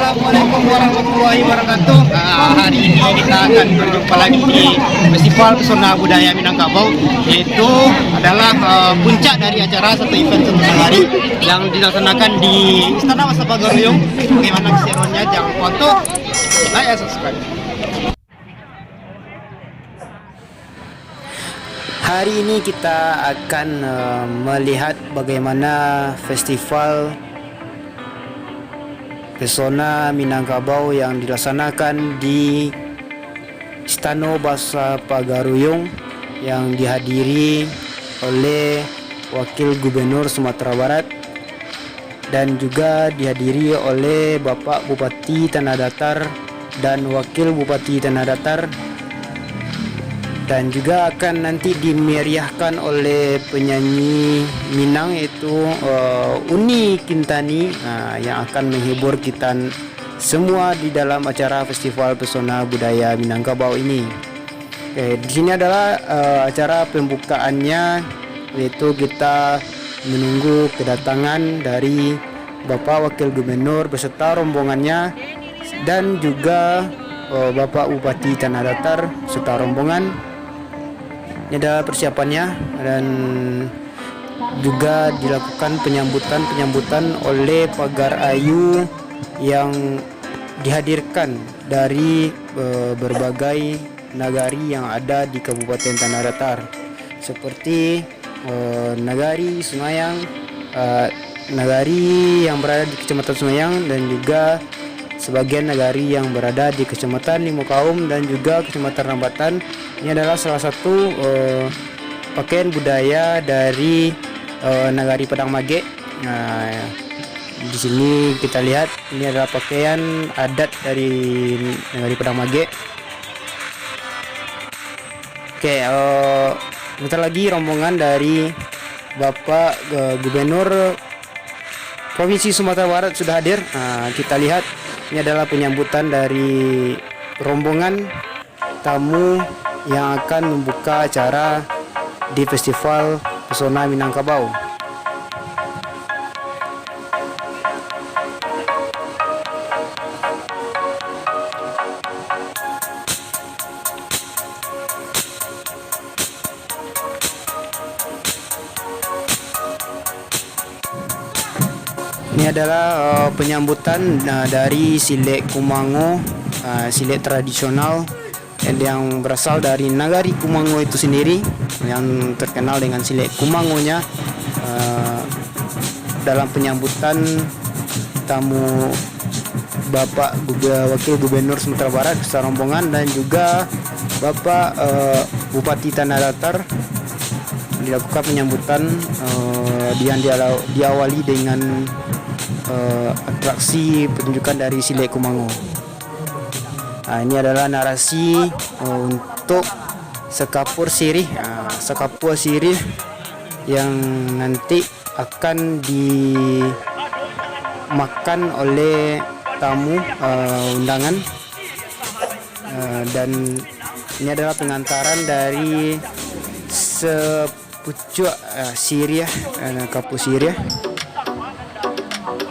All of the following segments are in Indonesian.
Assalamualaikum warahmatullahi wabarakatuh. Hari ini kita akan berjumpa lagi di Festival Pesona Budaya Minangkabau, yaitu adalah puncak dari acara satu event satu hari yang dilaksanakan di Istana Masa Pagaruyung. Bagaimana keseruannya? Jangan lupa untuk like dan subscribe. Hari ini kita akan melihat bagaimana festival Pesona Minangkabau yang dilaksanakan di Istana Masa Pagaruyung yang dihadiri oleh Wakil Gubernur Sumatera Barat dan juga dihadiri oleh Bapak Bupati Tanah Datar dan Wakil Bupati Tanah Datar, dan juga akan nanti dimeriahkan oleh penyanyi Minang yaitu Uni Kintani yang akan menghibur kita semua di dalam acara Festival Pesona Budaya Minangkabau ini. Di sini adalah acara pembukaannya, yaitu kita menunggu kedatangan dari Bapak Wakil Gubernur beserta rombongannya dan juga Bapak Bupati Tanah Datar serta rombongan. Ini adalah persiapannya, dan juga dilakukan penyambutan oleh pagar ayu yang dihadirkan dari berbagai nagari yang ada di Kabupaten Tanah Datar, seperti nagari Sungayang, nagari yang berada di Kecamatan Sungayang, dan juga sebagian nagari yang berada di Kecamatan Limaukaum dan juga Kecamatan Rambatan. Ini adalah salah satu pakaian budaya dari nagari Padang Mage. Di sini kita lihat ini adalah pakaian adat dari nagari Padang Mage. Oke, bentar lagi rombongan dari Bapak Gubernur Provinsi Sumatera Barat sudah hadir. Kita lihat ini adalah penyambutan dari rombongan tamu yang akan membuka acara di Festival Pesona Minangkabau. Ini adalah penyambutan dari Silek Kumango, silek tradisional yang berasal dari nagari Kumango itu sendiri, yang terkenal dengan silek Kumangonya. Dalam penyambutan tamu Bapak Wakil Gubernur Sumatera Barat beserta rombongan dan juga Bapak Bupati Tanah Datar, dilakukan penyambutan yang diawali dengan atraksi pertunjukan dari silek Kumango. Ini adalah narasi untuk sekapur sirih, sekapur sirih yang nanti akan dimakan oleh tamu undangan, dan ini adalah pengantaran dari sepucuk sirih, kapur sirih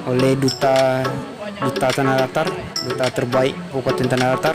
oleh duta Tanah Datar, duta terbaik Kabupaten Tanah Datar.